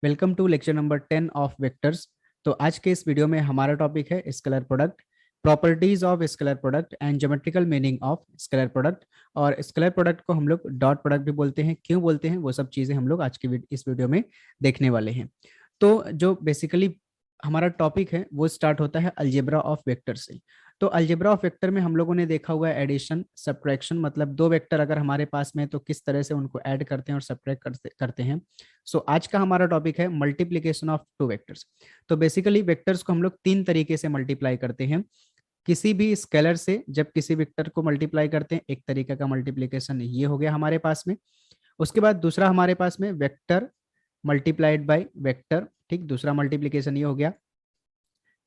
Welcome to lecture number 10 of vectors. तो आज के इस वीडियो में हमारा टॉपिक है scalar product, properties of scalar product and geometrical meaning of scalar product. और स्केलर प्रोडक्ट को हम लोग डॉट प्रोडक्ट भी बोलते हैं, क्यों बोलते हैं वो सब चीज़ें हम लोग आज की इस वीडियो में देखने वाले हैं। तो जो बेसिकली हमारा टॉपिक है वो स्टार्ट होता है अलजेब्रा ऑफ वेक्टर से। तो अलजेब्रा ऑफ वेक्टर में हम लोगों ने देखा हुआ है एडिशन सब्ट्रैक्शन, मतलब दो वेक्टर अगर हमारे पास में तो किस तरह से उनको ऐड करते हैं और सब्ट्रैक्ट करते हैं। सो आज का हमारा टॉपिक है मल्टीप्लीकेशन ऑफ टू वेक्टर्स। तो बेसिकली वेक्टर्स को हम लोग तीन तरीके से मल्टीप्लाई करते हैं। किसी भी स्केलर से जब किसी वेक्टर को मल्टीप्लाई करते हैं, एक तरीके का मल्टीप्लीकेशन ये हो गया हमारे पास में। उसके बाद दूसरा हमारे पास में वेक्टर मल्टीप्लाइड बाय वेक्टर, ठीक, दूसरा मल्टीप्लीकेशन ये हो गया।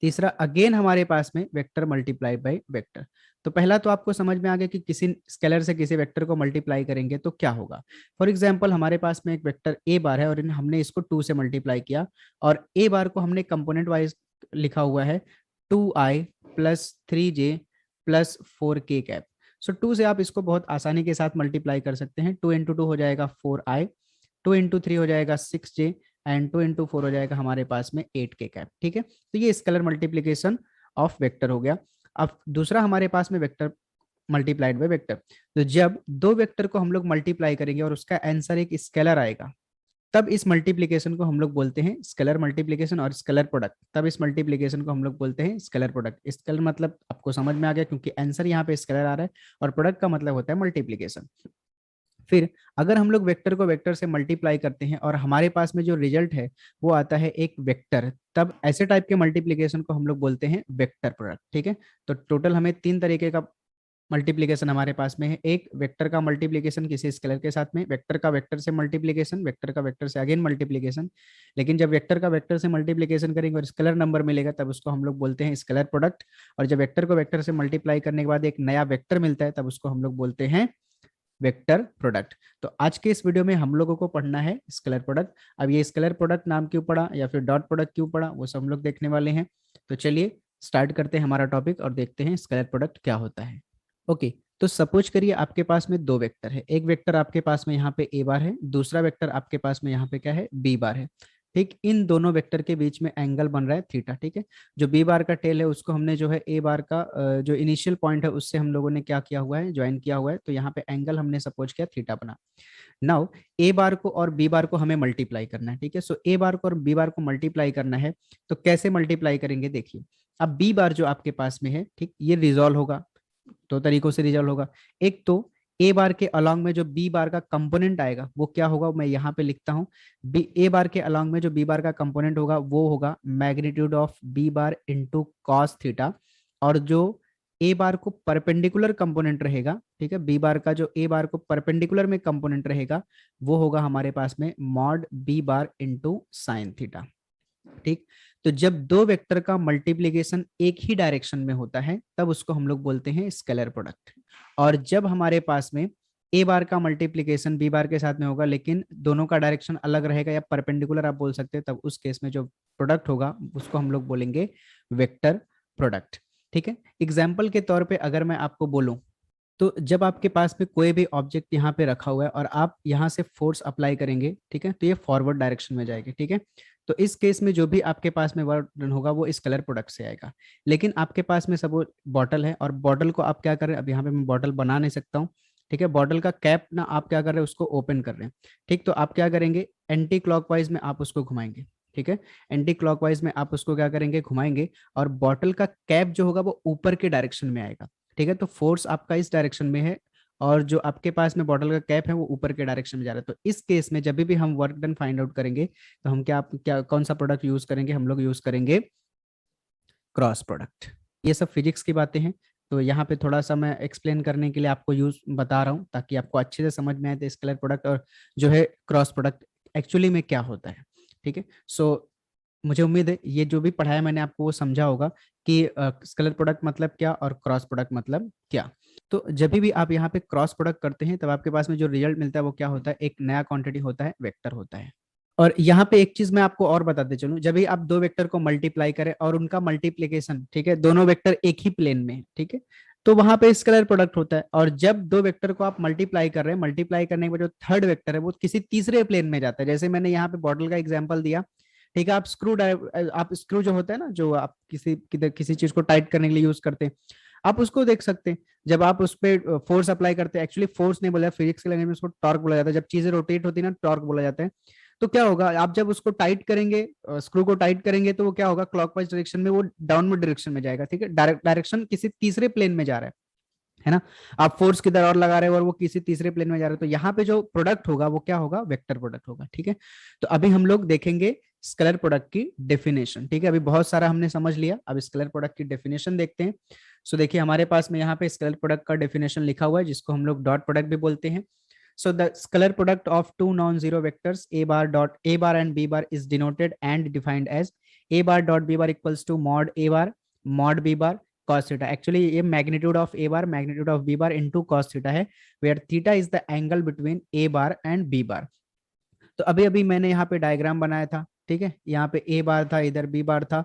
तीसरा अगेन हमारे पास में वेक्टर मल्टीप्लाई बाय वेक्टर। तो पहला तो आपको समझ में आ गया कि किसी स्केलर से किसी वेक्टर को मल्टीप्लाई करेंगे तो क्या होगा। फॉर एग्जांपल हमारे पास में एक वेक्टर ए बार है और हमने इसको 2 से मल्टीप्लाई किया, और ए बार को हमने कंपोनेंट वाइज लिखा हुआ है 2i plus 3j plus 4k cap. सो 2 से आप इसको बहुत आसानी के साथ मल्टीप्लाई कर सकते हैं। 2 इंटू 2 हो जाएगा 4i, 2 इंटू 3 हो जाएगा 6j एंड 2 इंटू 4 हो जाएगा हमारे पास में 8k कैप। ठीक है, तो ये स्केलर मल्टीप्लीकेशन ऑफ वेक्टर हो गया। अब दूसरा हमारे पास में वेक्टर मल्टीप्लाइड बाय वेक्टर। तो जब दो वेक्टर को हम लोग मल्टीप्लाई करेंगे और उसका आंसर एक स्केलर आएगा, तब इस मल्टीप्लीकेशन को हम लोग बोलते हैं स्केलर मल्टीप्लीकेशन और स्केलर प्रोडक्ट। तब इस मल्टीप्लीकेशन को हम लोग बोलते हैं स्केलर प्रोडक्ट। स्केलर मतलब आपको समझ में आ गया, क्योंकि आंसर यहाँ पे स्केलर आ रहा है, और प्रोडक्ट का मतलब होता है मल्टीप्लीकेशन। फिर अगर हम लोग वेक्टर को वेक्टर से मल्टीप्लाई करते हैं और हमारे पास में जो रिजल्ट है वो आता है एक वेक्टर, तब ऐसे टाइप के मल्टीप्लीकेशन को हम लोग बोलते हैं वेक्टर प्रोडक्ट। ठीक है, तो टोटल हमें तीन तरीके का मल्टीप्लीकेशन हमारे पास में है। एक वेक्टर का मल्टीप्लीकेशन किसी स्केलर के साथ में, वेक्टर का वेक्टर से मल्टीप्लीकेशन, वेक्टर का वेक्टर से अगेन मल्टीप्लीकेशन। लेकिन जब वेक्टर का वेक्टर से मल्टीप्लीकेशन करेंगे और स्केलर नंबर मिलेगा तब उसको हम लोग बोलते हैं स्केलर प्रोडक्ट। और जब वेक्टर को वेक्टर से मल्टीप्लाई करने के बाद एक नया वेक्टर मिलता है तब उसको हम लोग बोलते हैं वेक्टर प्रोडक्ट। तो आज के इस वीडियो में हम लोगों को पढ़ना है स्केलर प्रोडक्ट। अब ये स्केलर प्रोडक्ट नाम क्यों पड़ा या फिर डॉट प्रोडक्ट क्यों पड़ा वो सब हम लोग देखने वाले हैं। तो चलिए स्टार्ट करते हैं हमारा टॉपिक और देखते हैं स्केलर प्रोडक्ट क्या होता है। ओके, तो सपोज करिए आपके पास में दो वेक्टर है। एक वेक्टर आपके पास में यहाँ पे ए बार है, दूसरा वेक्टर आपके पास में यहाँ पे क्या है, बी बार है। ठीक, इन दोनों वेक्टर के बीच में एंगल बन रहा है थीटा। ठीक है, जो बी बार का टेल है उसको हमने जो है ए बार का जो इनिशियल पॉइंट है उससे हम लोगों ने क्या किया हुआ है, ज्वाइन किया हुआ है। तो यहाँ पे एंगल हमने सपोज किया थीटा बना। नाउ ए बार को और बी बार को हमें मल्टीप्लाई करना है। ठीक है, सो ए बार को और बी बार को मल्टीप्लाई करना है। तो कैसे मल्टीप्लाई करेंगे देखिए। अब बी बार जो आपके पास में है, ठीक, ये रिजॉल्व होगा, दो तरीकों से रिजॉल्व होगा। एक तो ए बार के अलॉन्ग में जो बी बार का कंपोनेंट आएगा वो क्या होगा, मैं यहाँ पे लिखता हूँ। बी ए बार के अलॉन्ग में जो बी बार का कंपोनेंट होगा वो होगा magnitude of B bar into cos theta. और जो ए बार को परपेंडिकुलर कंपोनेंट रहेगा, ठीक है, बी बार का जो ए बार को परपेंडिकुलर में कंपोनेंट रहेगा वो होगा हमारे पास में mod b bar into sine theta. ठीक, तो जब दो वेक्टर का मल्टीप्लीकेशन एक ही डायरेक्शन में होता है तब उसको हम लोग बोलते हैं स्केलर प्रोडक्ट। और जब हमारे पास में ए बार का मल्टीप्लीकेशन बी बार के साथ में होगा लेकिन दोनों का डायरेक्शन अलग रहेगा या परपेंडिकुलर आप बोल सकते हैं, तब उस केस में जो प्रोडक्ट होगा उसको हम लोग बोलेंगे वेक्टर प्रोडक्ट। ठीक है, एग्जाम्पल के तौर पे अगर मैं आपको बोलूं, तो जब आपके पास में कोई भी ऑब्जेक्ट यहाँ पे रखा हुआ है और आप यहाँ से फोर्स अप्लाई करेंगे, ठीक है, तो ये फॉरवर्ड डायरेक्शन में जाएगी। ठीक है, तो इस केस में जो भी आपके पास में वर्क डन होगा वो इस कलर प्रोडक्ट से आएगा। लेकिन आपके पास में सब बॉटल है और बॉटल को आप क्या कर रहे हैं, अब यहाँ पे मैं बॉटल बना नहीं सकता हूँ। ठीक है, बॉटल का कैप ना आप क्या कर रहे हैं, उसको ओपन कर रहे हैं। ठीक, तो आप क्या करेंगे, एंटी क्लॉकवाइज में आप उसको घुमाएंगे। ठीक है, एंटी क्लॉकवाइज में आप उसको क्या करेंगे, घुमाएंगे, और बॉटल का कैप जो होगा वो ऊपर के डायरेक्शन में आएगा। ठीक है, तो फोर्स आपका इस डायरेक्शन में है और जो आपके पास में बॉटल का कैप है वो ऊपर के डायरेक्शन में जा रहा है। तो इस केस में जब भी हम वर्क डन फाइंड आउट करेंगे तो हम क्या कौन सा प्रोडक्ट यूज करेंगे, हम लोग यूज करेंगे क्रॉस प्रोडक्ट। ये सब फिजिक्स की बातें हैं, तो यहाँ पे थोड़ा सा मैं एक्सप्लेन करने के लिए आपको यूज बता रहा हूँ ताकि आपको अच्छे से समझ में आए तो स्केलर प्रोडक्ट और जो है क्रॉस प्रोडक्ट एक्चुअली में क्या होता है। ठीक है, सो मुझे उम्मीद है ये जो भी पढ़ाया मैंने आपको वो समझा होगा कि स्केलर प्रोडक्ट मतलब क्या और क्रॉस प्रोडक्ट मतलब क्या। तो जब भी आप यहाँ पे क्रॉस प्रोडक्ट करते हैं तब आपके पास में जो रिजल्ट मिलता है वो क्या होता है, एक नया क्वांटिटी होता है, वेक्टर होता है। और यहाँ पे एक चीज मैं आपको और बताते चलूं, जब भी आप दो वेक्टर को मल्टीप्लाई करें और उनका मल्टीप्लीकेशन, ठीक है, दोनों वेक्टर एक ही प्लेन में है, ठीक है, तो वहां पे स्केलर प्रोडक्ट होता है। और जब दो वेक्टर को आप मल्टीप्लाई कर रहे हैं, मल्टीप्लाई करने के बाद जो थर्ड वेक्टर है वो किसी तीसरे प्लेन में जाता है। जैसे मैंने यहाँ पे बॉटल का एग्जांपल दिया, ठीक है। आप स्क्रू जो होता है ना, जो आप किसी चीज को टाइट करने के लिए यूज करते हैं, आप उसको देख सकते हैं। जब आप उस पर फोर्स अप्लाई करते हैं, एक्चुअली फोर्स नहीं बोला, फिजिक्स के लैंग्वेज में उसको टॉर्क बोला जाता है। जब चीजें रोटेट होती है ना, टॉर्क बोला जाता है। तो क्या होगा, आप जब उसको टाइट करेंगे, स्क्रू को टाइट करेंगे, तो वो क्या होगा, क्लॉकवाइज डायरेक्शन में वो डाउनवर्ड डायरेक्शन में जाएगा, ठीक है। डायरेक्शन किसी तीसरे प्लेन में जा रहा है ना। आप फोर्स किधर और लगा रहे हो और वो किसी तीसरे प्लेन में जा रहे हो, तो यहाँ पे जो प्रोडक्ट होगा वो क्या होगा, वेक्टर प्रोडक्ट होगा, ठीक है। तो अभी हम लोग देखेंगे स्केलर प्रोडक्ट की डेफिनेशन, ठीक है। अभी बहुत सारा हमने समझ लिया, अब स्केलर प्रोडक्ट की डेफिनेशन देखते हैं। सो देखिए हमारे पास में यहाँ पे स्केलर प्रोडक्ट का डेफिनेशन लिखा हुआ है, जिसको हम लोग डॉट प्रोडक्ट भी बोलते हैं। So the scalar product of two non-zero vectors a bar and b bar is denoted and defined as a bar dot b bar equals to mod a bar mod b bar cos theta. Actually ये magnitude of a bar magnitude of b bar into cos theta है, where theta is the angle between a bar and b bar. तो अभी अभी मैंने यहाँ पे diagram बनाया था, ठीक है। यहाँ पे ए बार था, इधर बी बार था,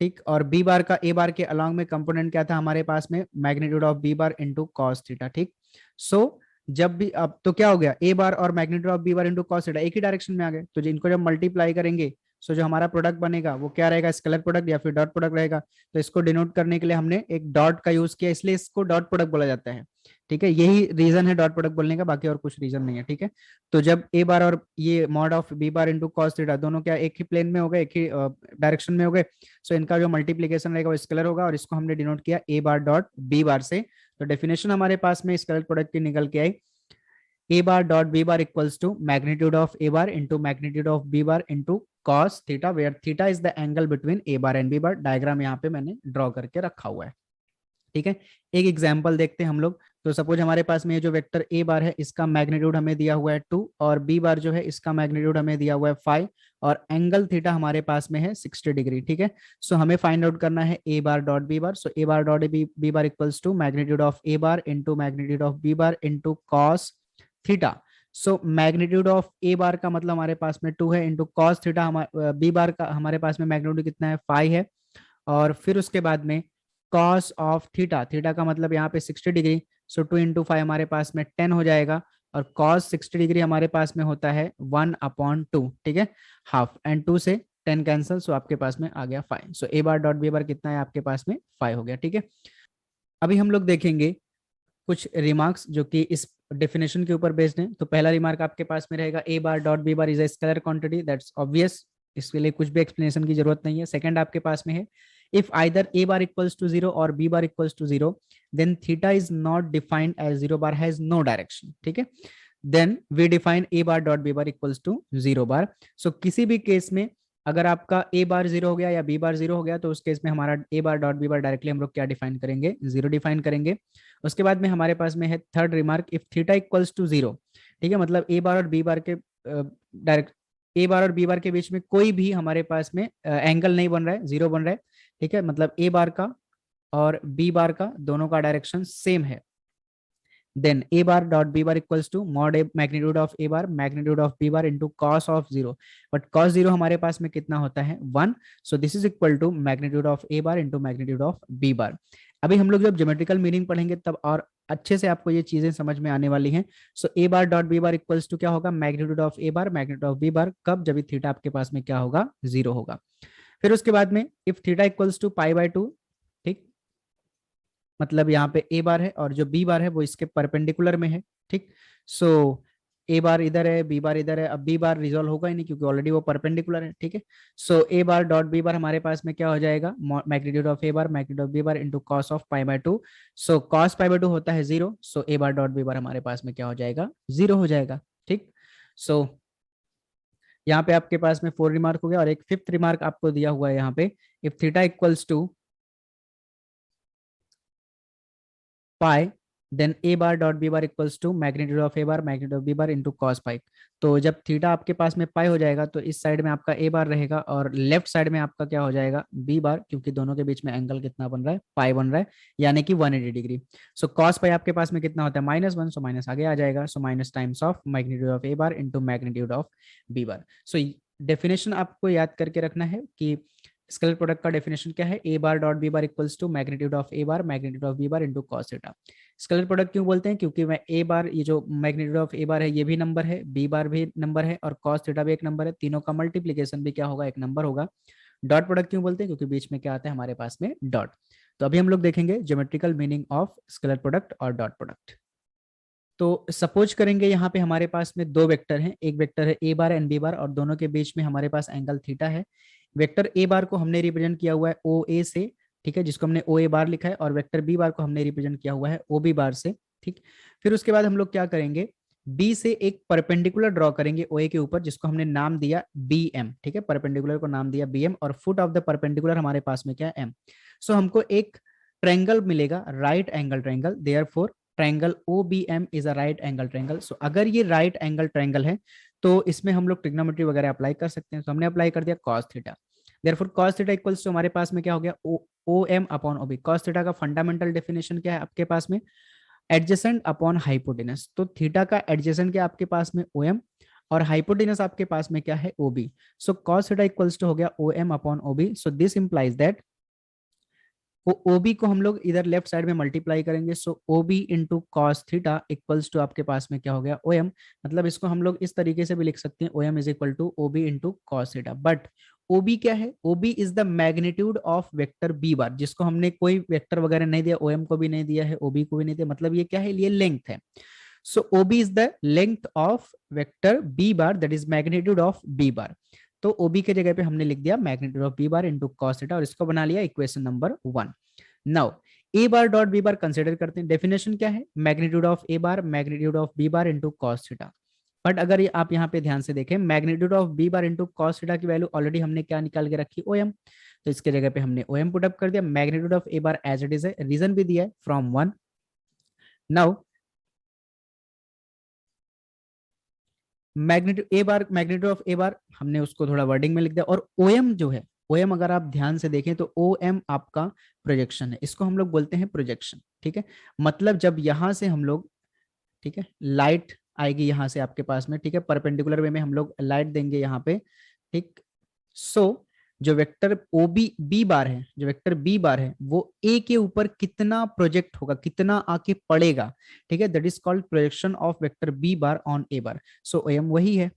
ठीक। और बी बार का ए बार के अलॉन्ग में कंपोनेंट क्या था हमारे पास में, magnitude of B bar into cos theta, ठीक। सो जब भी अब तो क्या हो गया, ए बार और magnitude of B bar into cos theta एक ही डायरेक्शन में आ गए, तो इनको जब मल्टीप्लाई करेंगे, सो जो हमारा प्रोडक्ट बनेगा वो क्या रहेगा, स्केलर प्रोडक्ट या फिर डॉट प्रोडक्ट रहेगा। तो इसको डिनोट करने के लिए हमने एक डॉट का यूज किया, इसलिए इसको डॉट प्रोडक्ट बोला जाता है, ठीक है। यही रीजन है डॉट प्रोडक्ट बोलने का, बाकी और कुछ रीजन नहीं है, ठीक है। तो जब ए बार और ये mod of B bar into cos theta दोनों क्या एक ही प्लेन में हो गए, एक ही डायरेक्शन में हो गए, सो इनका जो मल्टीप्लीकेशन रहेगा वो स्केलर होगा, और इसको हमने डिनोट किया A bar dot B bar से। तो डेफिनेशन हमारे पास में स्केलर प्रोडक्ट की निकल के आई, A bar dot B bar equals to magnitude of A bar into magnitude of B bar into cos theta, where theta is the angle between A bar and B bar. Diagram यहाँ पे मैंने draw करके रखा हुआ है, ठीक है। एक एग्जाम्पल देखते हैं हम लोग। तो सपोज हमारे पास में ये जो वेक्टर ए बार है इसका मैग्नीट्यूड हमें दिया हुआ है 2, और बी बार जो है इसका मैग्नीट्यूड हमें दिया हुआ है 5, और एंगल थीटा हमारे पास में है 60 डिग्री, ठीक है। सो हमें फाइंड आउट करना है A bar dot B bar. So A bar dot B bar equals to magnitude of A bar into magnitude of B bar into cos theta. So magnitude of A bar का मतलब हमारे पास में 2 है, into cos theta B bar का हमारे पास में मैग्नीट्यूड कितना है, 5 है। और फिर उसके बाद में कॉस ऑफ थीटा, थीटा का मतलब यहाँ पे 60 डिग्री, सो 2 इंटू 5 हमारे पास में 10 हो जाएगा, और कॉस 60 डिग्री हमारे पास में होता है 1/2, ठीक है। हाफ एंड 2 से 10 कैंसिल, सो आपके पास में आ गया 5। सो A bar dot B bar कितना है आपके पास में, 5 हो गया, ठीक है। अभी हम लोग देखेंगे कुछ रिमार्क्स जो कि इस डेफिनेशन के ऊपर बेस्ड हैं। तो पहला रिमार्क आपके पास में रहेगा, A bar dot B bar is a scalar quantity, that's obvious, इसके लिए कुछ भी एक्सप्लेनेशन की जरूरत नहीं है। सेकंड आपके पास में है, if either a bar equals to 0 or b bar equals to 0, then theta is not defined as 0 bar has no direction, ठीक है। then we define a bar dot b bar equals to 0 bar। so किसी भी case में अगर आपका a बार 0 हो गया या b बार 0 हो गया, तो उस केस में हमारा a bar dot b bar directly हम लोग क्या डिफाइन करेंगे, 0 डिफाइन करेंगे। उसके बाद में हमारे पास में है third remark, if theta equals to 0, ठीक है। मतलब a बार और b बार के डायरेक्ट ए बार और बी बार के बीच में कोई भी हमारे पास में एंगल नहीं बन रहा है, 0 बन रहा है, ठीक है। मतलब ए बार का और बी बार का दोनों का डायरेक्शन सेम है, then a bar dot B bar equals to mod a magnitude of A bar magnitude of B bar into cos of 0। But cos 0 हमारे पास में कितना होता है, 1। So this is equal to magnitude of A bar into magnitude of B bar. अभी हम लोग जब ज्योमेट्रिकल मीनिंग पढ़ेंगे तब और अच्छे से आपको ये चीजें समझ में आने वाली हैं। So A bar dot B bar equals to क्या होगा, magnitude of A bar magnitude of B bar, कब, जब थीटा आपके पास में क्या होगा, 0 होगा। फिर उसके बाद में इफ थीटा इक्वल्स टू π/2, ठीक, मतलब यहाँ पे ए बार है और जो बी बार है वो इसके परपेंडिकुलर में है, ठीक। सो ए बार इधर है, बी बार इधर है, अब बी बार रिजॉल्व होगा ही नहीं क्योंकि ऑलरेडी वो परपेंडिकुलर है, ठीक है। सो A bar dot B bar हमारे पास में क्या हो जाएगा, magnitude of A bar magnitude of B bar into cos of π/2। So cos π/2 होता है 0, सो A bar dot B bar हमारे पास में क्या हो जाएगा, 0 हो जाएगा, ठीक। सो यहाँ पे आपके पास में 4 रिमार्क हो गया, और एक फिफ्थ रिमार्क आपको दिया हुआ है यहाँ पे, if theta equals to pi, then a bar dot B bar equals to magnitude of A bar magnitude of B bar into cos pi. तो जब थीटा आपके पास में पाई हो जाएगा तो इस साइड में आपका ए बार रहेगा और लेफ्ट साइड में आपका क्या हो जाएगा, बी बार, क्योंकि दोनों के बीच में एंगल कितना बन रहा है, पाई बन रहा है, यानी कि 180 डिग्री। सो कॉस पाई आपके पास में कितना होता है, -1, सो माइनस आगे आ जाएगा, so minus times of magnitude of A bar into magnitude of B bar. So definition आपको याद करके रखना है कि स्केलर प्रोडक्ट का डेफिनेशन क्या है, A bar dot B bar equals to magnitude of A bar magnitude of B bar into cos theta. Scalar product क्यों बोलते हैं, क्योंकि मैं ए बार, ये जो मैग्नीट्यूड ऑफ ए बार है ये भी नंबर है, बी बार भी नंबर है और कॉस थीटा भी एक नंबर है, तीनों का मल्टीप्लीकेशन भी क्या होगा, एक नंबर होगा। डॉट प्रोडक्ट क्यों बोलते हैं, क्योंकि बीच में क्या आता है हमारे पास में, डॉट। तो अभी हम लोग देखेंगे geometrical meaning of scalar product और डॉट प्रोडक्ट। तो सपोज करेंगे यहाँ पे हमारे पास में दो वेक्टर हैं, एक वेक्टर है ए बार एंड बी बार और दोनों के बीच में हमारे पास एंगल थीटा है। वेक्टर ए बार को हमने रिप्रेजेंट किया हुआ है ओ ए से, ठीक है, जिसको हमने ओ ए बार लिखा है, और वेक्टर बी बार को हमने रिप्रेजेंट किया हुआ है ओ बी बार से, ठीक। फिर उसके बाद हम लोग क्या करेंगे, बी से एक परपेंडिकुलर ड्रॉ करेंगे ओ ए के ऊपर, जिसको हमने नाम दिया बी एम, ठीक है, परपेंडिकुलर को नाम दिया बी एम, और फुट ऑफ द परपेंडिकुलर हमारे पास में क्या है, एम। सो हमको एक ट्रायंगल मिलेगा, right angle triangle, therefore triangle OBM is a right angle triangle. So अगर ये राइट एंगल ट्रायंगल है तो इसमें हम लोग ट्रिग्नोमेट्री वगैरह अप्लाई कर सकते हैं। तो हमने अप्लाई कर दिया cos theta, therefore cos theta equals to हमारे पास में क्या हो गया, OM upon OB। cos theta का फंडामेंटल डेफिनेशन क्या है आपके पास में, एडजेसेंट अपॉन हाइपोटेनस। तो थीटा का एडजेसेंट क्या आपके पास में OM, और हाइपोटेनस आपके पास में क्या है OB। So cos theta equals to हो गया OM upon OB। So this implies that OB को हम लोग इधर लेफ्ट साइड में मल्टीप्लाई करेंगे। So OB into cos theta equals to आपके पास में क्या हो गया, ओ एम। मतलब इसको हम लोग इस तरीके से भी लिख सकते हैं, O M is equal to OB into cos theta. But OB क्या है, OB is the magnitude of vector B bar, जिसको हमने कोई वेक्टर वगैरह नहीं दिया, ओ एम को भी नहीं दिया है, ओबी को भी नहीं दिया, मतलब ये क्या है, ये लेंथ है। So OB is the length of vector B bar, that is magnitude of B bar. तो ओबी के जगह पे हमने लिख दिया magnitude of B bar into cos theta, और इसको बना लिया equation number 1। Now A bar dot B bar consider करते हैं, डेफिनेशन क्या है, magnitude of A bar magnitude of B bar into cos theta. But अगर ये आप यहाँ पे ध्यान से देखें, magnitude of B bar into cos theta की वैल्यू ऑलरेडी हमने क्या निकाल के रखी, ओ एम। तो इसके जगह पे हमने ओ एम पुट अप कर दिया, magnitude of A bar as it is है, रीजन भी दिया है from 1। Now magnitude A bar, magnitude of A bar हमने उसको थोड़ा वर्डिंग में लिख दिया, और ओ एम जो है, ओ एम अगर आप ध्यान से देखें तो ओ एम आपका प्रोजेक्शन है, इसको हम लोग बोलते हैं प्रोजेक्शन, ठीक है। मतलब जब यहां से हम लोग, ठीक है, लाइट आएगी यहाँ से आपके पास में, ठीक है, परपेंडिकुलर वे में हम लोग लाइट देंगे यहाँ पे, ठीक। सो जो vector O B b bar है, जो वेक्टर बी बार है वो ए के ऊपर कितना प्रोजेक्ट होगा, कितना आके पड़ेगा, ठीक है, that is called projection of vector B bar on A bar. So M वही है,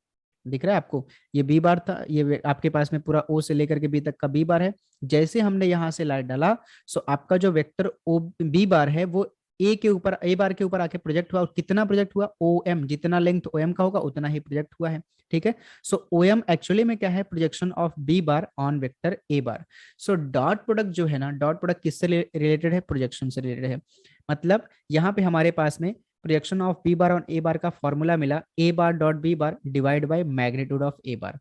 दिख रहा है आपको, ये बी बार था, ये आपके पास में पूरा ओ से लेकर के बी तक का बी बार है। जैसे हमने यहाँ से लाइट डाला, सो आपका जो वेक्टर ओ बी बार है वो ए के ऊपर, ए बार के ऊपर आके प्रोजेक्ट हुआ, और कितना प्रोजेक्ट हुआ, ओ एम, जितना लेंथ ओ एम का होगा उतना ही प्रोजेक्ट हुआ है, ठीक है। सो ओ एम एक्चुअली में क्या है, projection of B bar on vector A bar. So dot product जो है ना, डॉट प्रोडक्ट किससे रिलेटेड है, प्रोजेक्शन से रिलेटेड है। मतलब यहाँ पे हमारे पास में projection of B bar on A bar का फॉर्मूला मिला, A bar dot B bar divide by magnitude of A bar.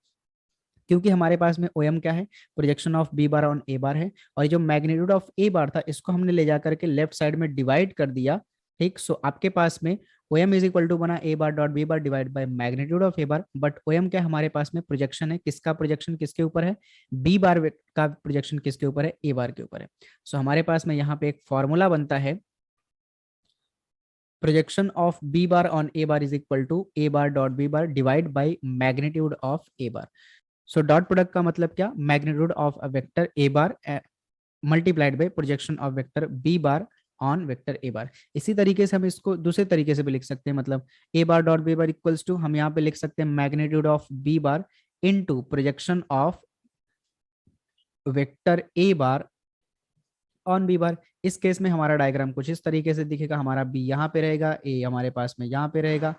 क्योंकि हमारे पास में ओ एम क्या है, projection of B bar on A bar है, और जो मैग्नीट्यूड ऑफ ए बार था इसको हमने ले जाकर के लेफ्ट साइड में डिवाइड कर दिया, ठीक। सो आपके पास में O M is equal to बना A bar dot B bar divide by magnitude of A bar. But O M क्या हमारे पास में प्रोजेक्शन है, किसका प्रोजेक्शन किसके ऊपर है, बी बार का प्रोजेक्शन किसके ऊपर है, ए बार के ऊपर है। सो हमारे पास में यहाँ पे एक फॉर्मूला बनता है, projection of B bar on A bar is equal to A bar dot B bar divide by magnitude of A bar. So dot product का मतलब क्या, magnitude of a vector A bar multiplied by projection of vector B bar on vector A bar. इसी तरीके से हम इसको दूसरे तरीके से भी लिख सकते हैं, मतलब A bar dot B bar equals to, हम यहाँ पे लिख सकते हैं magnitude of B bar into projection of vector A bar on B bar. इस केस में हमारा डायग्राम कुछ इस तरीके से दिखेगा, हमारा बी यहाँ पे रहेगा, ए हमारे पास में यहाँ पे रहेगा,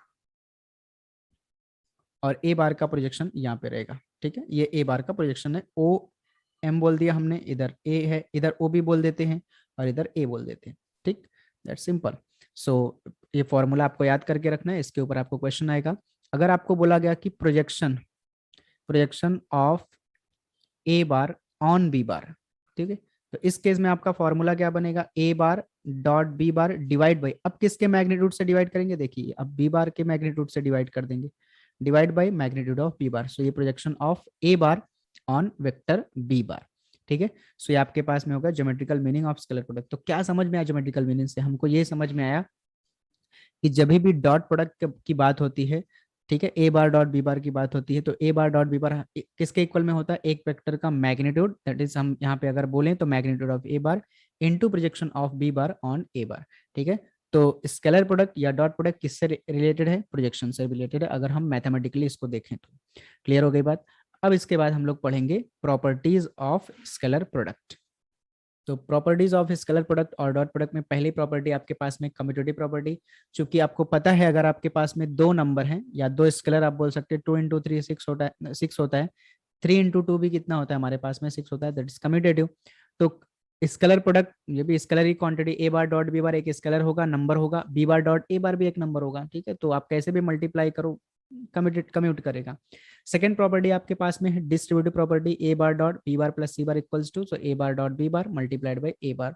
और ए बार का प्रोजेक्शन यहाँ पे रहेगा, ठीक है। ये ए बार का प्रोजेक्शन है, ओ एम बोल दिया हमने, इधर ए है, इधर ओ भी बोल देते हैं, और इधर ए बोल देते हैं, ठीक, दैट्स सिंपल। सो ये फॉर्मूला आपको याद करके रखना है, इसके ऊपर आपको क्वेश्चन आएगा। अगर आपको बोला गया कि projection projection of A bar on B bar, ठीक है, तो इस केस में आपका फॉर्मूला क्या बनेगा, A bar dot B bar divide by, अब किसके मैग्नीट्यूड से डिवाइड करेंगे, देखिए अब बी बार के मैग्नीट्यूड से डिवाइड कर देंगे, divide by magnitude of B bar. So ये projection of A bar on vector B bar, ठीक है। सो ये आपके पास में होगा geometrical meaning of scalar product. तो क्या समझ में आया ज्योमेट्रिकल मीनिंग से, हमको ये समझ में आया कि जब भी डॉट प्रोडक्ट की बात होती है ठीक है, A bar dot B bar की बात होती है तो A bar dot B bar किसके इक्वल में होता है, एक वेक्टर का मैग्नीट्यूड, दैट इज हम यहाँ पे अगर बोलें तो magnitude of A bar into projection of B bar on A bar. ठीक है, तो स्केलर प्रोडक्ट या डॉट प्रोडक्ट किससे रिलेटेड है, प्रोजेक्शन से रिलेटेड है, अगर हम मैथमेटिकली इसको देखें तो। क्लियर हो गई बात। अब इसके बाद हम लोग पढ़ेंगे प्रॉपर्टीज ऑफ स्केलर प्रोडक्ट। तो प्रॉपर्टीज ऑफ स्केलर प्रोडक्ट और डॉट प्रोडक्ट में पहली प्रॉपर्टी आपके पास में कम्यूटेटिव प्रॉपर्टी। चूंकि आपको पता है अगर आपके पास में दो नंबर हैं या दो स्केलर, आप बोल सकते हैं 2 × 3 6 होता है, 6 होता है, 3 × 2 भी कितना होता है हमारे पास में 6 होता है, दैट इज कम्यूटेटिव। तो स्केलर प्रोडक्ट ये भी स्केलर ही क्वांटिटी, ए बार डॉट बी बार एक स्केलर होगा, नंबर होगा, बी बार डॉट ए बार भी एक नंबर होगा। ठीक है, तो आप कैसे भी मल्टीप्लाई करो कम्यूट करेगा। सेकेंड प्रॉपर्टी आपके पास में है distributive property, A bar dot B bar plus C bar equals to, so A bar dot B bar multiplied by A bar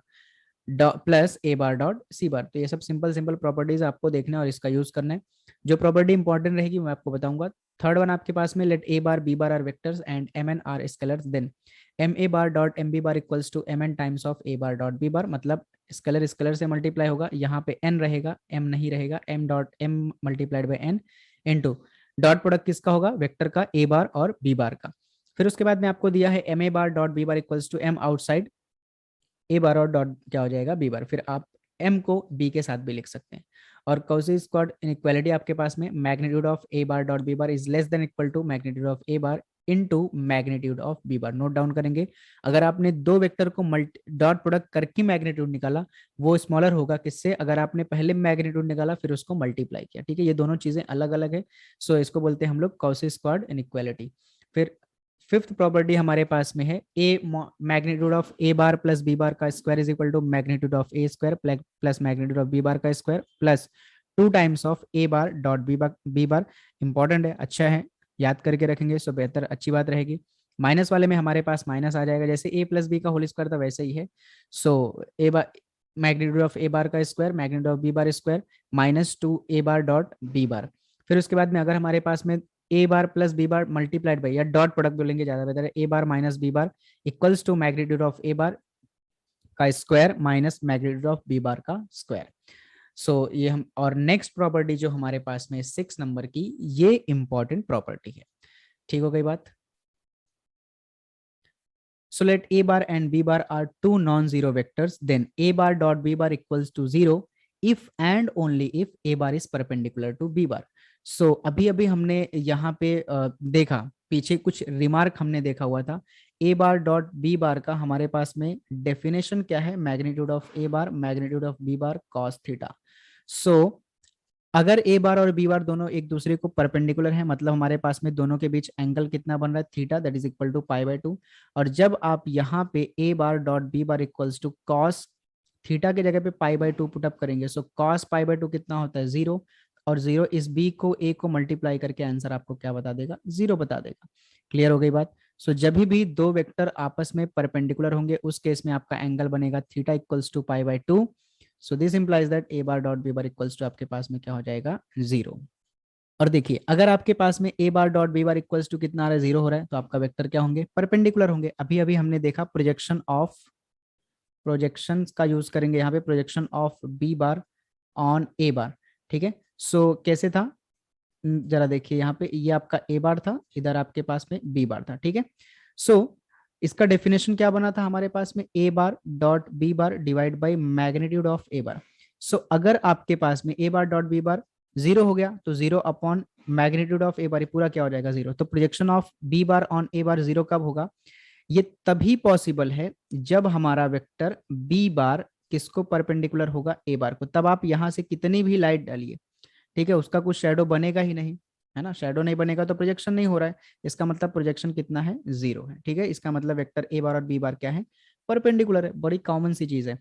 plus A bar dot C bar. तो ये सब simple simple properties आपको देखना है और इसका use करना है। जो प्रॉपर्टी इंपॉर्टेंट रहेगी मैं आपको बताऊंगा। थर्ड वन आपके पास में, let A bar B bar R vectors and M N R scalars, then M A bar dot M B bar equals to M N times of A bar dot B bar. मतलब scalar scalar से multiply होगा, यहाँ पे N रहेगा, M नहीं रहेगा, M dot M multiplied by N into dot product किसका होगा, वेक्टर का ए बार और बी बार का। फिर उसके बाद में आपको दिया है M A bar dot B bar equals to M outside A bar और डॉट क्या हो जाएगा बी बार। फिर आप एम को बी के साथ भी लिख सकते हैं। और कॉची स्क्वाड इनइक्वालिटी आपके पास में, magnitude of A bar dot B bar is less than equal to magnitude of A bar into magnitude of B bar. Note down करेंगे, अगर आपने दो वेक्टर को डॉट प्रोडक्ट करके मैग्नीट्यूड निकाला वो स्मॉलर होगा किससे, अगर आपने पहले मैग्नीट्यूड निकाला फिर उसको मल्टीप्लाई किया। ठीक है, ये दोनों चीजें अलग अलग है, सो इसको बोलते हैं हम लोग कॉची स्क्वाड इनइक्वालिटी। फिर फिफ्थ प्रॉपर्टी हमारे पास में है, a magnitude of A bar plus B bar का square is equal to magnitude of A square plus magnitude of B bar का square plus 2 times of A bar dot B bar. Important है, अच्छा है, याद करके रखेंगे सो बेहतर, अच्छी बात रहेगी। माइनस वाले में हमारे पास माइनस आ जाएगा, जैसे ए प्लस बी का होल स्क्वायर था वैसे ही है। सो A bar magnitude of A bar का square magnitude of B bar square -2 A bar dot B bar. फिर उसके बाद में अगर हमारे पास में A bar plus B bar multiplied by, या डॉट प्रोडक्ट बोलेंगे ज्यादा बेहतर है, A bar minus B bar equals to magnitude of A bar का square minus magnitude of B bar का स्क्वायर। सो ये हम, और नेक्स्ट प्रॉपर्टी जो हमारे पास में 6 नंबर की, ये इंपॉर्टेंट प्रॉपर्टी है। ठीक हो गई बात। So let a bar and b bar are two non-zero vectors, then a bar dot b bar equals to 0 if and only if a bar is perpendicular to b bar. So अभी अभी हमने यहाँ पे देखा, पीछे कुछ remark हमने देखा हुआ था, a bar dot b bar का हमारे पास में डेफिनेशन क्या है, magnitude of a bar magnitude of b bar cos theta. So अगर ए बार और बी बार दोनों एक दूसरे को परपेंडिकुलर है, मतलब हमारे पास में दोनों के बीच एंगल कितना बन रहा है, theta, that is equal to π/2। और जब आप यहाँ पे A bar dot B bar equals to cos theta के जगह पे π/2 पुटअप करेंगे, सो कॉस π/2 कितना होता है 0, और 0 इस बी को ए को मल्टीप्लाई करके आंसर आपको क्या बता देगा, 0 बता देगा। क्लियर हो गई बात। सो जब भी दो वेक्टर आपस में परपेंडिकुलर होंगे उस केस में आपका एंगल बनेगा theta equals to π/2। So this implies that A bar dot B bar equals to आपके पास में क्या हो जाएगा 0। और देखिए अगर आपके पास में A bar dot B bar equals to कितना आ रहा है 0 हो रहा है, तो आपका वेक्टर क्या होंगे, परपेंडिकुलर होंगे। अभी अभी हमने देखा प्रोजेक्शन का यूज करेंगे यहाँ पे, projection of B bar on A bar. ठीक है, सो कैसे था, जरा देखिए यहाँ पे, ये आपका ए बार था, इधर आपके पास में बी बार था। ठीक है, सो इसका डेफिनेशन क्या बना था हमारे पास में, A bar dot B bar divide by magnitude of A bar. So अगर आपके पास में A bar dot B bar 0 हो गया तो 0 upon magnitude of A bar पूरा क्या हो जाएगा 0। तो projection of B bar on A bar 0 कब होगा, ये तभी पॉसिबल है जब हमारा वेक्टर बी बार किसको परपेंडिकुलर होगा, ए बार को। तब आप यहाँ से कितनी भी लाइट डालिए, ठीक है, उसका कुछ शेडो बनेगा ही नहीं, है ना, शेडो नहीं बनेगा तो प्रोजेक्शन नहीं हो रहा है, इसका मतलब प्रोजेक्शन कितना है 0 है। ठीक है, इसका मतलब वेक्टर ए बार और बी बार क्या है, परपेंडिकुलर है। बड़ी कॉमन सी चीज है।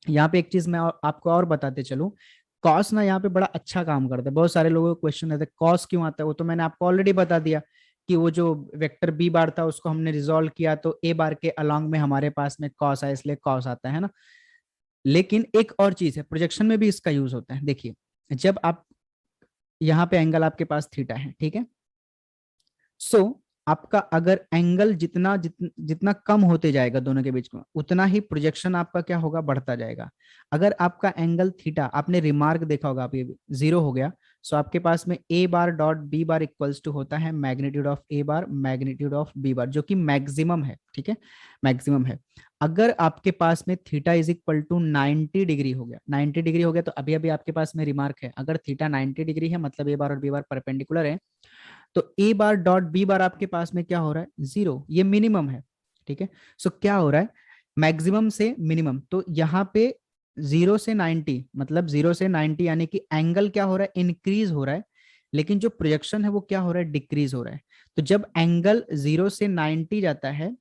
यहाँ पे एक चीज मैं आपको और बताते चलूं, कॉस ना यहाँ पे बड़ा अच्छा काम करता है। बहुत सारे लोगों को क्वेश्चन रहता है कॉस क्यों आता है, वो तो मैंने आपको ऑलरेडी बता दिया कि वो जो वेक्टर बी बार था उसको हमने रिजोल्व किया तो ए बार के अलॉन्ग में हमारे पास में कॉस आया, इसलिए कॉस आता है ना। लेकिन एक और चीज है, प्रोजेक्शन में भी इसका यूज होता है। देखिए जब आप यहाँ पे एंगल आपके पास थीटा है, ठीक है, सो आपका अगर एंगल जितना कम होते जाएगा दोनों के बीच में, उतना ही प्रोजेक्शन आपका क्या होगा, बढ़ता जाएगा। अगर आपका एंगल थीटा, आपने रिमार्क देखा होगा, आप ये 0 हो गया सो आपके पास में A bar dot B bar equals to होता है magnitude of A bar magnitude of B bar, जो कि मैक्सिमम है, ठीक है, मैक्सिमम है। अगर आपके पास में theta is equal to 90 degree हो गया, 90 डिग्री हो गया, तो अभी अभी आपके पास में रिमार्क है, अगर थीटा 90 डिग्री है मतलब ए बार और बी बार परपेंडिकुलर है, तो A bar dot B bar आपके पास में क्या हो रहा है, जीरो, ये मिनिमम है, ठीक है। सो क्या हो रहा है, मैक्सिमम से मिनिमम, तो यहाँ पे 0 से 90 मतलब 0 से 90 यानी कि एंगल क्या हो रहा है, इंक्रीज हो रहा है, लेकिन जो प्रोजेक्शन है वो क्या हो रहा है, डिक्रीज हो रहा है। तो जब एंगल 0 से 90 जाता है,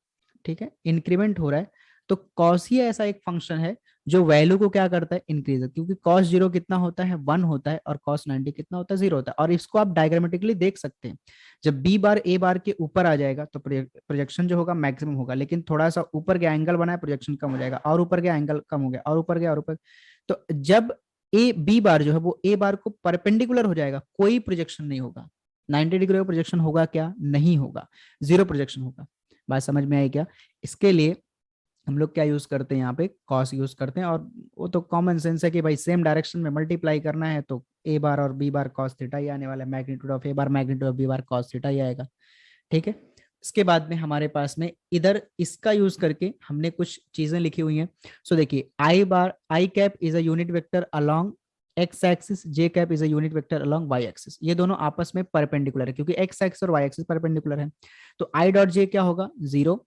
ठीक है, इंक्रीमेंट हो रहा है, तो कॉस ही ऐसा एक फंक्शन है जो वैल्यू को क्या करता है, इंक्रीज, क्योंकि कॉस जीरो कितना होता है, 1 होता है, और कॉस 90 कितना होता है, 0 होता है। और इसको आप डायग्रामेटिकली देख सकते हैं, जब बी बार ए बार के ऊपर आ जाएगा तो प्रोजेक्शन जो होगा मैक्सिमम होगा, लेकिन थोड़ा सा ऊपर गया एंगल बना है, प्रोजेक्शन कम हो जाएगा, और ऊपर गया एंगल कम हो गया, और ऊपर गया और ऊपर। तो जब ए बी बार जो है वो ए बार को परपेंडिकुलर हो जाएगा, कोई प्रोजेक्शन नहीं होगा, 90 डिग्री का प्रोजेक्शन होगा क्या, नहीं होगा, जीरो प्रोजेक्शन होगा। बात समझ में आई क्या? इसके लिए हम लोग क्या यूज करते हैं, यहाँ पे कॉस यूज करते हैं, और वो तो कॉमन सेंस है कि भाई सेम डायरेक्शन में मल्टीप्लाई करना है तो ए बार और बी बार कॉस थीटा ही आने वाला है, magnitude of A bar magnitude of B bar cos theta ही आएगा, ठीक है। इसके बाद में हमारे पास में इधर इसका यूज करके हमने कुछ चीजें लिखी हुई हैं। सो देखिए, I bar I cap is a unit vector along X axis, J cap is a unit vector along Y axis, ये दोनों आपस में परपेंडिकुलर है क्योंकि एक्स एक्सिस और वाई एक्सिस परपेंडिकुलर है। तो आई डॉट जे क्या होगा, जीरो।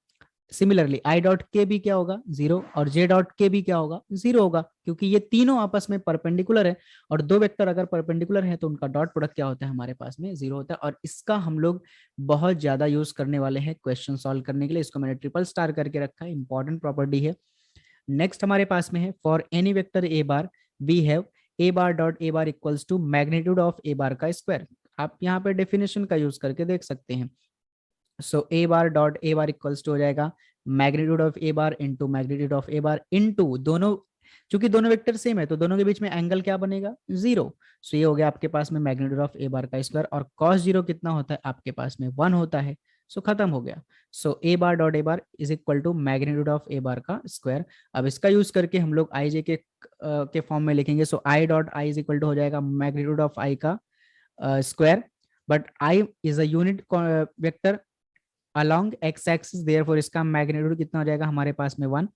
सिमिलरली आई डॉट के भी क्या होगा, जीरो, और जे डॉट के भी क्या होगा, जीरो होगा, क्योंकि ये तीनों आपस में परपेंडिकुलर है, और दो वेक्टर अगर परपेंडिकुलर है तो उनका डॉट प्रोडक्ट क्या होता है, हमारे पास में जीरो होता है। और इसका हम लोग बहुत ज्यादा यूज करने वाले हैं क्वेश्चन सॉल्व करने के लिए, इसको मैंने ट्रिपल स्टार करके रखा है, इंपॉर्टेंट प्रॉपर्टी है। नेक्स्ट हमारे पास में है, for any vector A bar we have A bar dot A bar equals to magnitude of A bar का स्क्वायर। आप यहाँ पे डेफिनेशन का यूज करके देख सकते हैं। So A bar dot A bar equals to हो जाएगा magnitude of A bar into magnitude of A bar into दोनों, चूंकि दोनों वेक्टर सेम है तो दोनों के बीच में एंगल क्या बनेगा, जीरो। सो ये हो गया आपके पास में मैग्नीट्यूड ऑफ ए बार का स्क्वायर, और कॉस जीरो कितना होता है आपके पास में, 1 होता है। सो खत्म हो गया। So A bar dot A bar is equal to magnitude of A bar का स्क्वायर। अब इसका यूज करके हम लोग आई जे के फॉर्म में लिखेंगे। So I dot I is equal to हो जाएगा मैग्नीट्यूड ऑफ आई का square, but I is a unit vector along X axis, therefore इसका मैग्नीट्यूड कितना हो जाएगा हमारे पास में 1।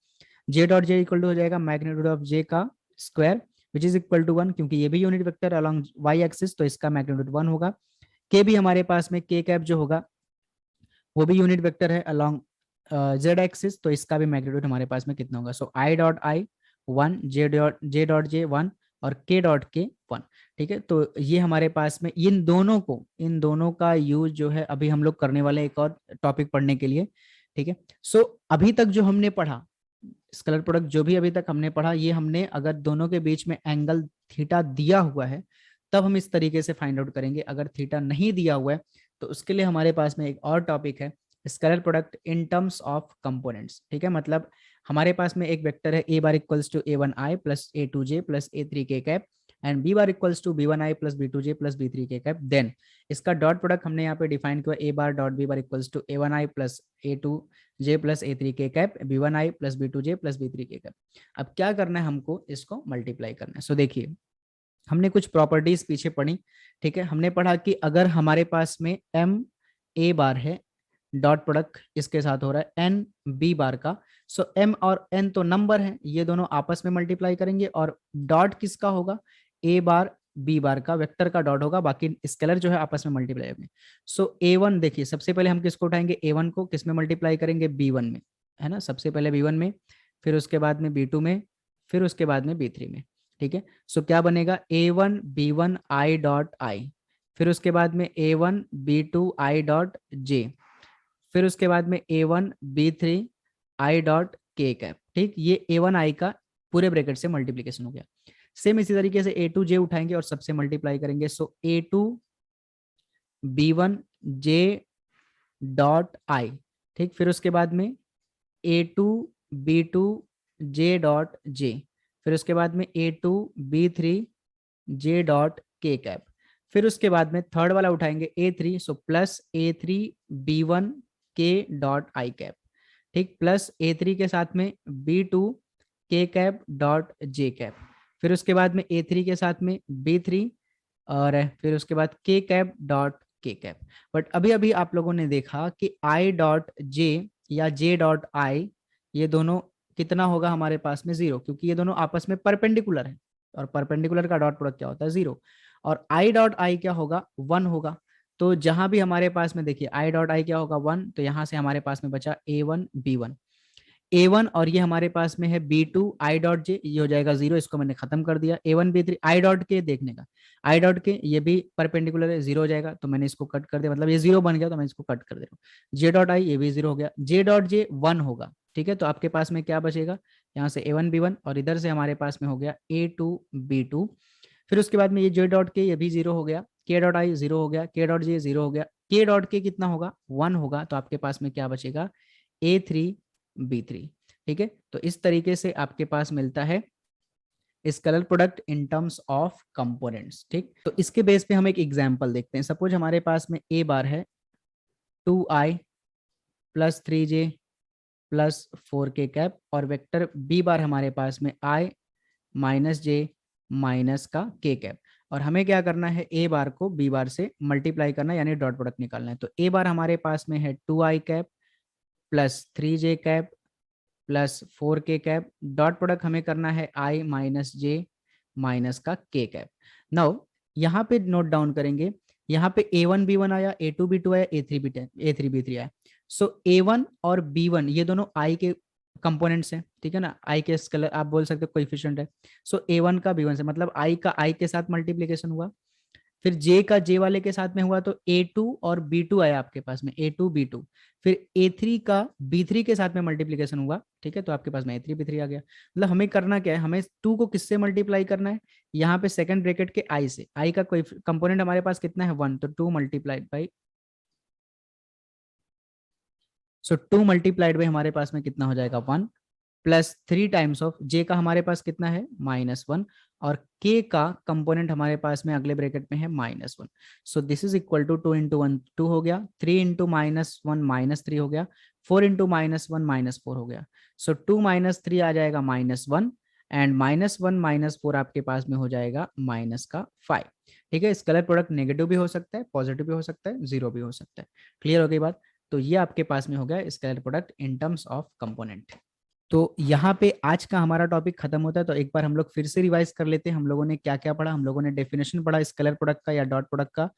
J dot J equal to हो जाएगा मैग्नीट्यूड ऑफ जे का square which is equal to 1, क्योंकि ये भी unit vector along Y axis, तो इसका मैग्नीट्यूड 1 होगा। के भी हमारे पास में के कैप जो होगा वो भी यूनिट वेक्टर है अलॉन्ग जेड एक्सिस, तो इसका भी मैग्नीट्यूड हमारे पास में कितना होगा। सो I dot I 1, J dot जे 1, और के डॉट के 1, ठीक है। तो ये हमारे पास में इन दोनों का यूज जो है अभी हम लोग करने वाले एक और टॉपिक पढ़ने के लिए, ठीक है। सो अभी तक जो हमने पढ़ा स्केलर प्रोडक्ट, जो भी अभी तक हमने पढ़ा, ये हमने अगर दोनों के बीच में एंगल थीटा दिया हुआ है तब हम इस तरीके से फाइंड आउट करेंगे। अगर थीटा नहीं दिया हुआ है तो उसके लिए हमारे पास में एक और टॉपिक है, scalar product in terms of components, ठीक है। मतलब हमारे पास में एक वेक्टर है A bar equals to A one I plus A two J plus A three K cap, and B bar equals to B one I plus B two J plus B three K cap. Then इसका dot product हमने यहाँ पे define किया, A bar dot B bar equals to A one I plus A two J plus A three K cap, B one I plus B two J plus B three K cap. अब क्या करना है हमको, इसको multiply करना है। सो देखिए, हमने कुछ प्रॉपर्टीज पीछे पढ़ी, ठीक है। हमने पढ़ा कि अगर हमारे पास में एम ए बार है, डॉट प्रोडक्ट इसके साथ हो रहा है एन बी बार का। सो एम और एन तो नंबर है, ये दोनों आपस में मल्टीप्लाई करेंगे, और डॉट किसका होगा, ए बार बी बार का, वेक्टर का डॉट होगा, बाकी स्केलर जो है आपस में मल्टीप्लाई होंगे। सो ए वन देखिए, सबसे पहले हम किसको उठाएंगे, ए वन को, किस में मल्टीप्लाई करेंगे, बी वन में, है ना। सबसे पहले बी वन में, फिर उसके बाद में बी टू में, फिर उसके बाद में बी थ्री में, ठीक है। सो क्या बनेगा, A one B one I dot I, फिर उसके बाद में A one B two I dot J, फिर उसके बाद में A one B three I dot K cap, ठीक। ये ए वन आई का पूरे ब्रैकेट से मल्टीप्लीकेशन हो गया। सेम इसी तरीके से ए टू जे उठाएंगे और सबसे मल्टीप्लाई करेंगे। So A two B one J dot I, ठीक। फिर उसके बाद में A two B two J dot J, फिर उसके बाद में A two B three J dot K cap, फिर उसके बाद में थर्ड वाला उठाएंगे A three, so plus A three B one K dot I cap, ठीक, प्लस ए थ्री के साथ में B two K cap dot J cap, फिर उसके बाद में ए थ्री के साथ में बी थ्री और फिर उसके बाद के cap dot K cap. But अभी अभी आप लोगों ने देखा कि आई डॉट जे या जे डॉट आई, ये दोनों कितना होगा हमारे पास में 0, क्योंकि ये दोनों आपस में परपेंडिकुलर है, और परपेंडिकुलर का डॉट प्रोडक्ट क्या होता है 0। और आई डॉट आई क्या होगा 1 होगा। तो जहां भी हमारे पास में देखिए आई डॉट आई क्या होगा 1, तो यहां से हमारे पास में बचा A1 और ये हमारे पास में है B2 आई डॉट जे, ये हो जाएगा 0, इसको मैंने खत्म कर दिया। A1 B3 आई डॉट के देखने का, आई डॉट के ये भी परपेंडिकुलर है, 0 हो जाएगा, तो मैंने इसको कट कर दिया, मतलब ये 0 बन गया तो मैं इसको कट कर दे रहा हूँ। जे डॉट आई ये भी 0 हो गया, जे डॉट जे 1 होगा, ठीक है। तो आपके पास में क्या बचेगा, यहाँ से A1 B1 और इधर से हमारे पास में हो गया A2 B2। फिर उसके बाद में ये जे डॉट के ये भी 0 हो गया, के डॉट आई 0 हो गया, के डॉट जे 0 हो गया, के डॉट के कितना होगा 1 होगा, तो आपके पास में क्या बचेगा A3 B3। ठीक है, तो इस तरीके से आपके पास मिलता है scalar product in terms of components. ठीक, तो इसके बेस पे हम एक एग्जांपल देखते हैं। सपोज हमारे पास में ए बार है 2i plus 3j plus 4k cap, और वेक्टर बी बार हमारे पास में i माइनस जे माइनस का k कैप। और हमें क्या करना है, ए बार को बी बार से मल्टीप्लाई करना है, यानी डॉट प्रोडक्ट निकालना है। तो ए बार हमारे पास में है 2i cap plus 3j cap plus 4k cap, dot product हमें करना है i माइनस जे माइनस का k कैप। नाउ यहाँ पे नोट डाउन करेंगे, यहाँ पे A1 B1 आया, A2 B2 आया, A3 B3 आया। सो A1 और B1 ये दोनों i के कंपोनेंट्स हैं, ठीक है ना, i के स्केलर आप बोल सकते हो कोएफिशिएंट है। सो A1 का B1 से मतलब i का i के साथ मल्टीप्लीकेशन हुआ, फिर जे का जे वाले के साथ में हुआ, तो A2 और B2 आया आपके पास में, A2 B2। फिर A3 का B3 के साथ में मल्टीप्लीकेशन हुआ, ठीक है, तो आपके पास में A3 B3 आ गया। मतलब हमें करना क्या है, हमें 2 को किससे मल्टीप्लाई करना है, यहाँ पे सेकंड ब्रैकेट के i से। i का कोई कंपोनेंट हमारे पास कितना है 1, तो 2 multiplied by, so 2 multiplied by हमारे पास में कितना हो जाएगा 1, प्लस 3 टाइम्स ऑफ जे का हमारे पास कितना है -1, और के का कंपोनेंट हमारे पास में अगले ब्रैकेट में है -1। So this is equal to 2 into 1 2 हो गया, 3 इंटू -1 -3 हो गया, 4 इंटू -1 -4 हो गया। सो 2 -3 आ जाएगा -1, एंड -1 -4 आपके पास में हो जाएगा -5। ठीक है, स्केलर प्रोडक्ट नेगेटिव भी हो सकता है, पॉजिटिव भी हो सकता है, जीरो भी हो सकता है। क्लियर हो गई बात। तो ये आपके पास में हो गया scalar product in terms of component. तो यहाँ पे आज का हमारा टॉपिक खत्म होता है। तो एक बार हम लोग फिर से रिवाइज कर लेते हैं, हम लोगों ने क्या क्या पढ़ा। हम लोगों ने डेफिनेशन पढ़ा स्केलर प्रोडक्ट का या डॉट प्रोडक्ट का।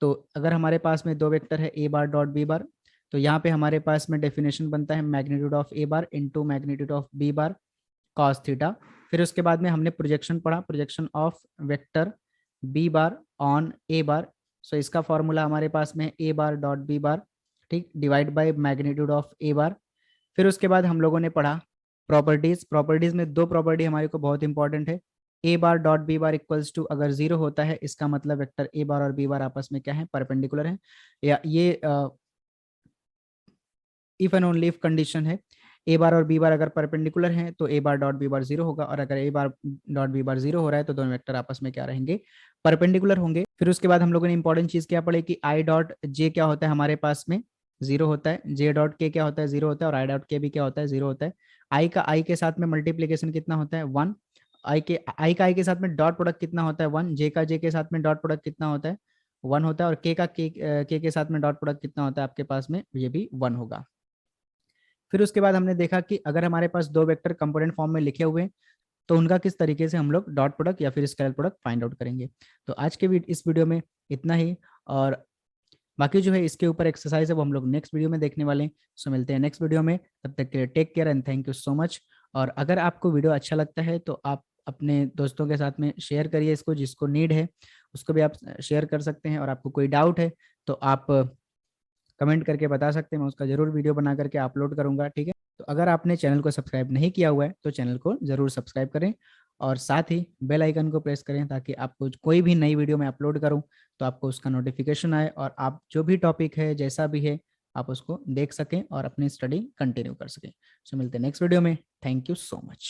तो अगर हमारे पास में दो वेक्टर है A bar dot B bar, तो यहाँ पे हमारे पास में डेफिनेशन बनता है magnitude of A bar into magnitude of B bar cos theta. फिर उसके बाद में हमने प्रोजेक्शन पढ़ा, projection of vector B bar on A bar. So इसका फॉर्मूला हमारे पास में A bar dot B bar, ठीक, डिवाइड बाय मैग्नीट्यूड ऑफ ए बार। फिर उसके बाद हम लोगों ने पढ़ा प्रॉपर्टीज। प्रॉपर्टीज में दो प्रॉपर्टी हमारे को बहुत इंपॉर्टेंट है, A bar dot B bar equals to, अगर 0 होता है इसका मतलब वेक्टर ए बार और बी बार आपस में क्या है, परपेंडिकुलर है, या ये if and only if condition है। ए बार और बी बार अगर परपेंडिकुलर हैं तो A bar dot B bar 0 होगा, और अगर A bar dot B bar 0 हो रहा है तो दोनों वेक्टर आपस में क्या रहेंगे, परपेंडिकुलर होंगे। फिर उसके बाद हम लोगों ने इंपॉर्टेंट चीज क्या पढ़ी कि आई डॉट जे क्या होता है हमारे पास में 0 होता है, जे डॉट के क्या होता है 0 होता है, और आई डॉट के भी क्या होता है 0 होता है। आई का आई के साथ में मल्टीप्लीकेशन कितना होता है 1, आई का आई के साथ में डॉट प्रोडक्ट कितना होता है 1, जे का जे के साथ में डॉट प्रोडक्ट कितना होता है 1 होता है, और के का के साथ में डॉट प्रोडक्ट कितना होता है आपके पास में, ये भी 1 होगा। फिर उसके बाद हमने देखा कि अगर हमारे पास दो वेक्टर कंपोनेंट फॉर्म में लिखे हुए हैं तो उनका किस तरीके से हम लोग डॉट प्रोडक्ट या फिर स्केलर प्रोडक्ट फाइंड आउट करेंगे। तो आज के इस वीडियो में इतना ही, और बाकी जो है इसके ऊपर एक्सरसाइज है वो हम लोग नेक्स्ट वीडियो में देखने वाले हैं। सो मिलते हैं नेक्स्ट वीडियो में, तब तक के लिए take care and thank you so much. और अगर आपको वीडियो अच्छा लगता है तो आप अपने दोस्तों के साथ में शेयर करिए इसको, जिसको नीड है उसको भी आप शेयर कर सकते हैं। और आपको कोई डाउट है तो आप कमेंट करके बता सकते हैं, मैं उसका जरूर वीडियो बना करके अपलोड करूंगा। ठीक है, तो अगर आपने चैनल को सब्सक्राइब नहीं किया हुआ है तो चैनल को जरूर सब्सक्राइब करें, और साथ ही बेल आइकन को प्रेस करें ताकि आपको कोई भी नई वीडियो मैं अपलोड करूं तो आपको उसका नोटिफिकेशन आए, और आप जो भी टॉपिक है जैसा भी है आप उसको देख सकें और अपनी स्टडी कंटिन्यू कर सकें। सो मिलते हैं नेक्स्ट वीडियो में, थैंक यू सो मच।